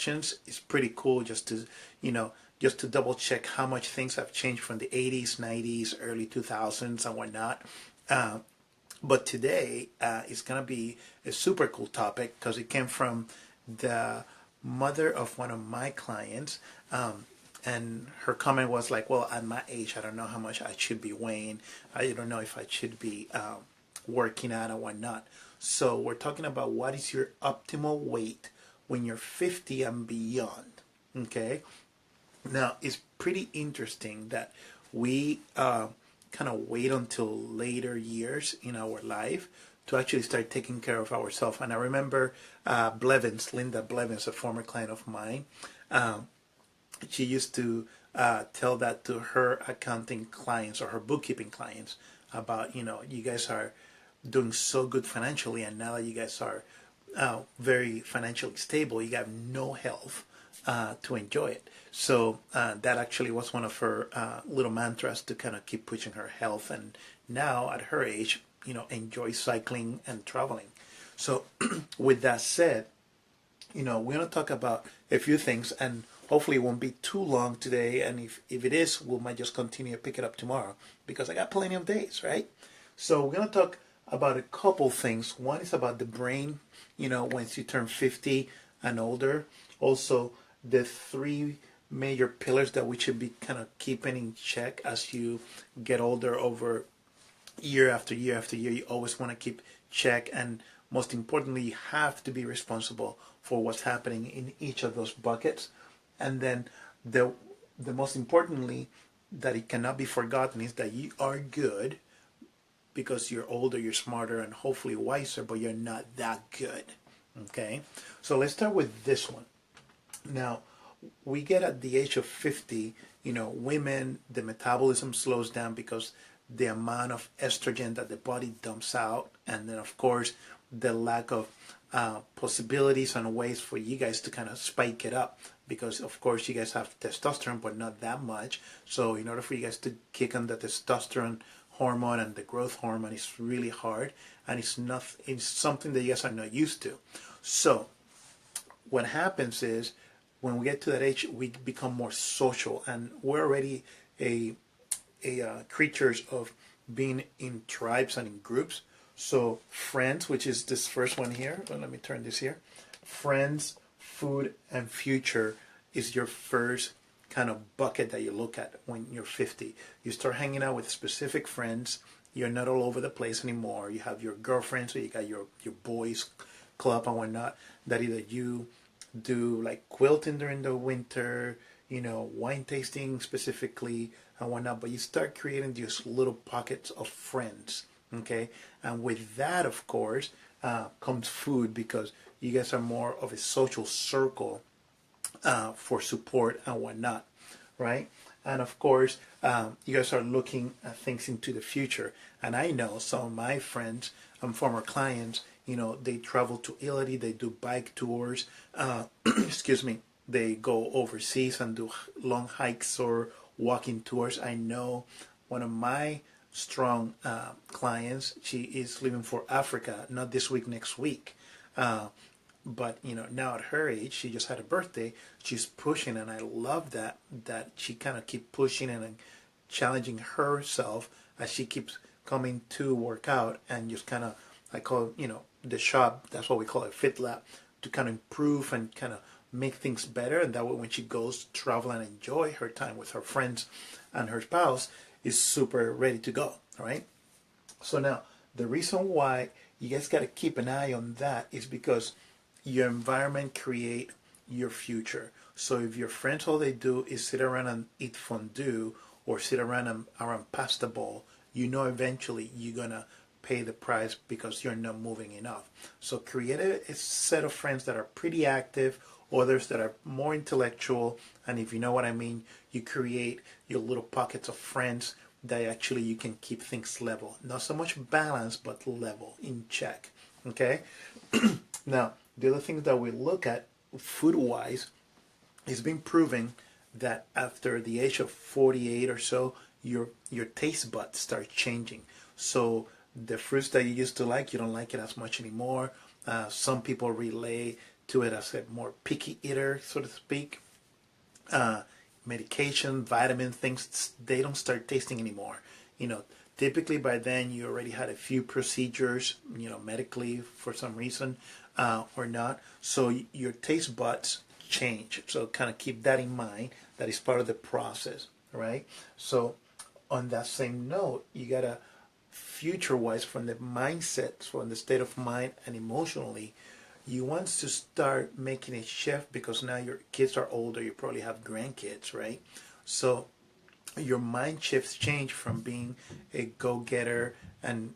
questions. It's pretty cool just to, just to double check how much things have changed from the 80s, 90s, early 2000s, and whatnot. Uh, but today is going to be a super cool topic because it came from the mother of one of my clients. And her comment was like, well, at my age, I don't know how much I should be weighing. I don't know if I should be working out or whatnot. So we're talking about what is your optimal weight when you're 50 and beyond. Okay. Now, it's pretty interesting that we kind of wait until later years in our life to actually start taking care of ourselves. And I remember Linda Blevins, a former client of mine, she used to tell that to her accounting clients or her bookkeeping clients about, you guys are doing so good financially, and now that you guys are very financially stable, you have no health to enjoy it. So that actually was one of her little mantras to kind of keep pushing her health. And now at her age, enjoy cycling and traveling. So with that said, we're going to talk about a few things, and hopefully it won't be too long today. And if it is, we might just continue to pick it up tomorrow because I got plenty of days, right? So we're going to talk about a couple things. One is about the brain, once you turn 50 and older. Also, the three major pillars that we should be kind of keeping in check as you get older over year after year after year. You always want to keep check, and most importantly, you have to be responsible for what's happening in each of those buckets. And then the most importantly that it cannot be forgotten is that you are good because you're older, you're smarter, and hopefully wiser, but you're not that good. Okay? So let's start with this one. Now, we get at the age of 50, women, the metabolism slows down because the amount of estrogen that the body dumps out, and then of course the lack of possibilities and ways for you guys to kind of spike it up, because of course you guys have testosterone but not that much. So in order for you guys to kick on the testosterone hormone and the growth hormone, it's really hard, and it's something that you guys are not used to. So what happens is when we get to that age, we become more social, and we're already a creatures of being in tribes and in groups. So friends, which is this first one here. Well, let me turn this here. Friends, food, and future is your first kind of bucket that you look at when you're 50. You start hanging out with specific friends. You're not all over the place anymore. You have your girlfriends, or you got your boys club and whatnot, that either you do like quilting during the winter, wine tasting specifically and whatnot, but you start creating these little pockets of friends, okay? And with that, of course, comes food, because you guys are more of a social circle for support and whatnot, right? And of course, you guys are looking at things into the future. And I know some of my friends and former clients, they travel to Italy, they do bike tours, excuse me, they go overseas and do long hikes or walking tours. I know one of my strong clients, she is leaving for Africa, not this week, next week. But now at her age, she just had a birthday, she's pushing, and I love that she kind of keep pushing and challenging herself as she keeps coming to work out, and just kind of, I call the shop, that's what we call it, Fit Lab, to kind of improve and kind of make things better. And that way when she goes travel and enjoy her time with her friends and her spouse, is super ready to go. All right. So now the reason why you guys got to keep an eye on that is because your environment create your future. So if your friends, all they do is sit around and eat fondue or sit around pasta bowl, eventually you're gonna pay the price because you're not moving enough. So create a set of friends that are pretty active, others that are more intellectual, and if you know what I mean, you create your little pockets of friends that actually you can keep things level. Not so much balance, but level, in check. Okay? Now, the other thing that we look at food-wise, it's been proven that after the age of 48 or so, your taste buds start changing. So the fruits that you used to like, you don't like it as much anymore. Some people relay to it as a more picky eater, so to speak. uh, Medication, vitamin things, they don't start tasting anymore. You know, typically by then you already had a few procedures, medically for some reason, or not. So your taste buds change. So kind of keep that in mind. That is part of the process, right? So on that same note, you gotta future wise from the mindset, from the state of mind and emotionally, you want to start making a shift because now your kids are older, you probably have grandkids, right? So your mind shifts change from being a go-getter and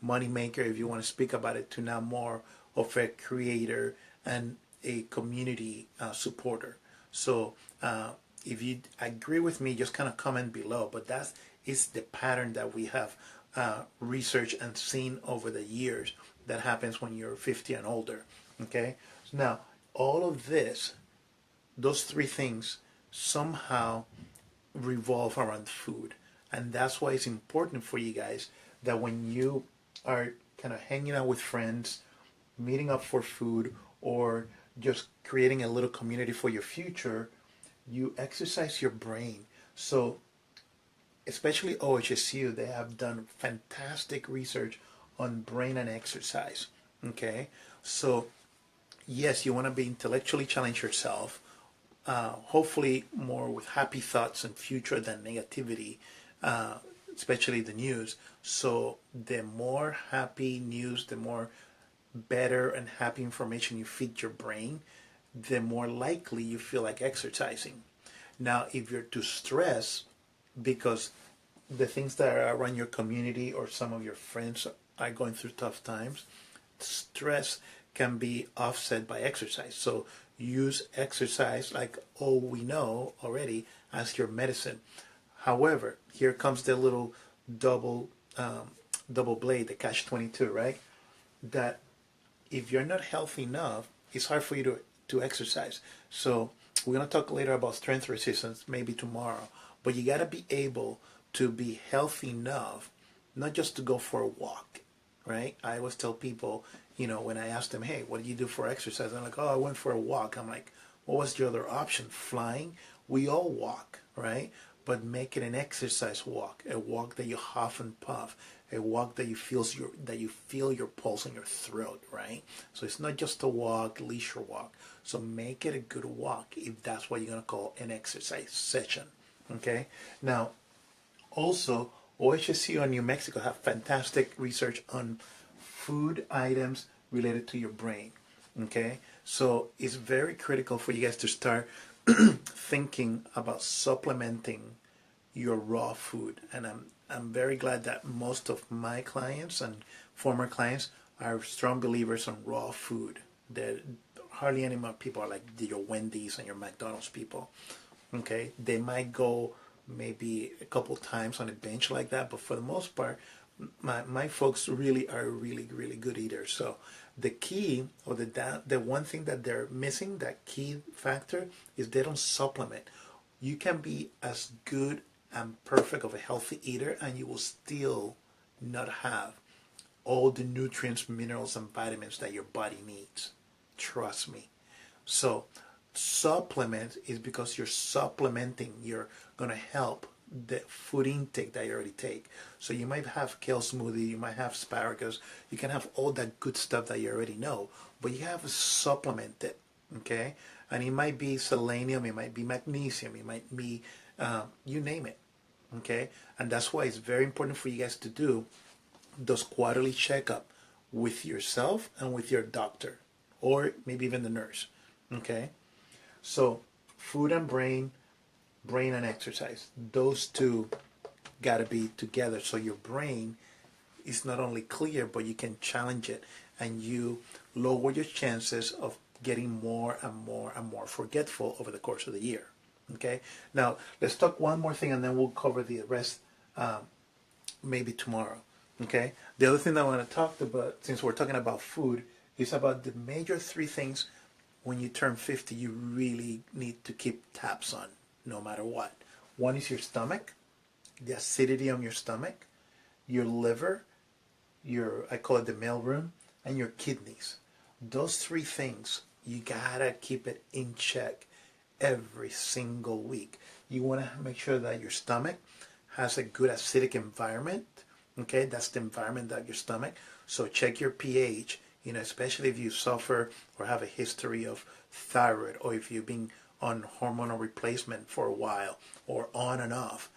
money maker, if you want to speak about it, to now more of a creator and a community supporter. So if you agree with me, just kind of comment below. But that is the pattern that we have researched and seen over the years that happens when you're 50 and older. Okay? So now, all of this, those three things, somehow revolve around food. And that's why it's important for you guys that when you are kind of hanging out with friends, meeting up for food, or just creating a little community for your future, you exercise your brain. So, especially OHSU, they have done fantastic research on brain and exercise. Okay? So, yes, you want to be intellectually challenge yourself, hopefully more with happy thoughts and future than negativity, uh, especially the news. So the more happy news, the more better and happy information you feed your brain, the more likely you feel like exercising. Now, if you're too stressed because the things that are around your community or some of your friends are going through tough times, stress can be offset by exercise. So use exercise, like all we know already, as your medicine. However, here comes the little double double blade, the catch 22, right? That if you're not healthy enough, it's hard for you to exercise. So we're gonna talk later about strength resistance, maybe tomorrow. But you gotta be able to be healthy enough, not just to go for a walk, right? I always tell people, when I ask them, hey, what do you do for exercise? I'm like, oh, I went for a walk. I'm like, what was the other option? Flying? We all walk, right? But make it an exercise walk, a walk that you huff and puff, a walk that you feel your pulse in your throat, right? So it's not just a walk, leisure walk. So make it a good walk if that's what you're gonna call an exercise session. Okay. Now, also, OHSU and New Mexico have fantastic research on food items related to your brain. Okay, so it's very critical for you guys to start thinking about supplementing your raw food. And I'm very glad that most of my clients and former clients are strong believers on raw food. That hardly any more people are like your Wendy's and your McDonald's people. Okay, they might go maybe a couple times on a bench like that, but for the most part, my folks really are really good eaters. So the key, or the one thing that they're missing, that key factor, is they don't supplement. You can be as good and perfect of a healthy eater, and you will still not have all the nutrients, minerals, and vitamins that your body needs. Trust me. So supplement is because you're supplementing. You're going to help the food intake that you already take. So you might have kale smoothie, you might have asparagus, you can have all that good stuff that you already know, but you have to supplement it, okay? And it might be selenium, it might be magnesium, it might be, you name it, okay? And that's why it's very important for you guys to do those quarterly checkup with yourself and with your doctor, or maybe even the nurse, okay? So food and brain and exercise, those two got to be together, so your brain is not only clear, but you can challenge it, and you lower your chances of getting more and more and more forgetful over the course of the year. Okay, now let's talk one more thing and then we'll cover the rest, maybe tomorrow. Okay, the other thing that I want to talk about, since we're talking about food, is about the major three things when you turn 50 you really need to keep tabs on, no matter what. One is your stomach, the acidity on your stomach, your liver, I call it the mailroom, and your kidneys. Those three things, you gotta keep it in check every single week. You want to make sure that your stomach has a good acidic environment. Okay, that's the environment of your stomach. So check your pH. Especially if you suffer or have a history of thyroid, or if you've been on hormonal replacement for a while, or on and off.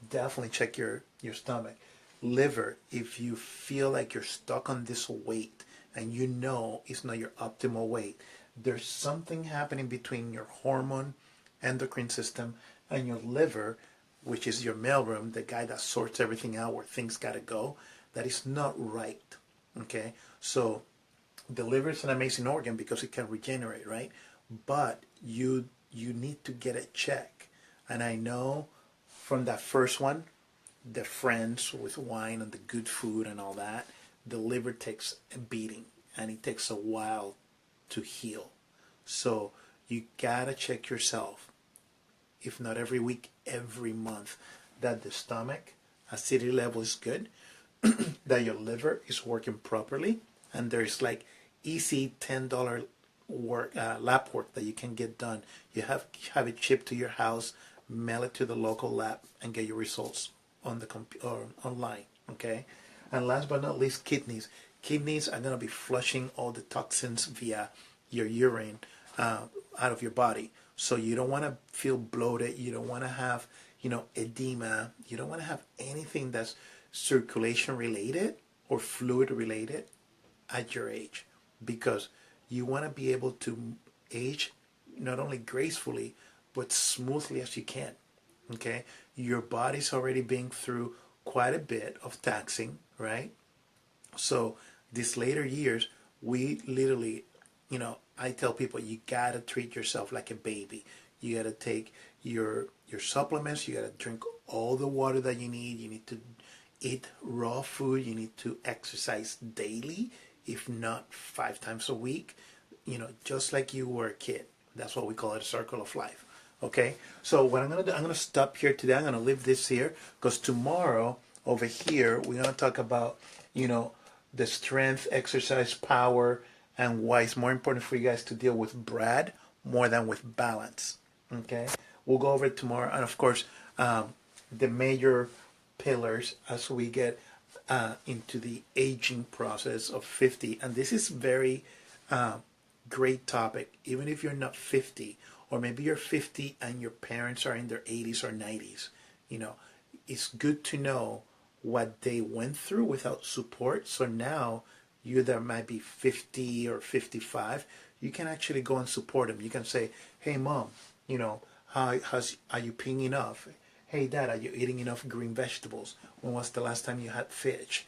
Definitely check your stomach. Liver, if you feel like you're stuck on this weight and it's not your optimal weight, there's something happening between your hormone endocrine system and your liver, which is your mailroom, the guy that sorts everything out where things got to go, that is not right. Okay? So the liver is an amazing organ because it can regenerate, right? But you need to get it checked. And I know from that first one, the friends with wine and the good food and all that, the liver takes a beating and it takes a while to heal. So you gotta check yourself, if not every week, every month, that the stomach acidity level is good, that your liver is working properly, and there's like easy $10 work, lab work that you can get done. You have it shipped to your house, mail it to the local lab, and get your results on the or online. Okay, and last but not least, kidneys. Kidneys are gonna be flushing all the toxins via your urine out of your body. So you don't want to feel bloated. You don't want to have, edema. You don't want to have anything that's circulation related or fluid related at your age, because you want to be able to age not only gracefully but smoothly as you can. Okay, your body's already been through quite a bit of taxing, right? So these later years, we literally, I tell people, you gotta treat yourself like a baby. You gotta take your supplements. You gotta drink all the water that you need. You need to eat raw food. You need to exercise daily, if not 5 times a week. Just like you were a kid. That's what we call it, a circle of life. Okay. So what I'm gonna do, I'm gonna stop here today. I'm gonna leave this here because tomorrow over here we're gonna talk about the strength, exercise, power, and why it's more important for you guys to deal with Brad more than with balance. Okay, we'll go over it tomorrow, and of course, the major pillars as we get into the aging process of 50. And this is very great topic, even if you're not 50, or maybe you're 50 and your parents are in their 80s or 90s. It's good to know what they went through without support. So now you that might be 50 or 55, you can actually go and support them. You can say, hey mom, are you peeing enough? Hey dad, are you eating enough green vegetables? When was the last time you had fish?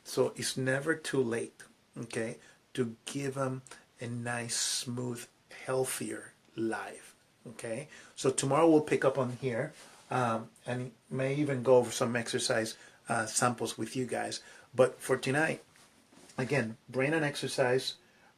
So it's never too late, okay, to give them a nice, smooth, healthier life. Okay, so tomorrow we'll pick up on here, and may even go over some exercise samples with you guys. But for tonight, again, brain and exercise,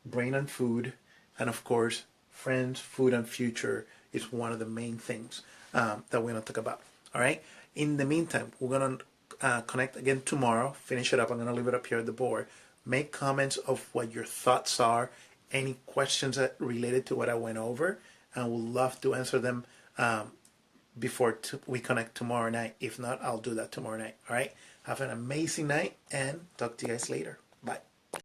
brain and food, and of course, friends, food, and future is one of the main things that we're going to talk about. All right. In the meantime, we're going to connect again tomorrow. Finish it up. I'm going to leave it up here at the board. Make comments of what your thoughts are, any questions that related to what I went over, and we'll love to answer them before we connect tomorrow night. If not, I'll do that tomorrow night. All right. Have an amazing night, and talk to you guys later.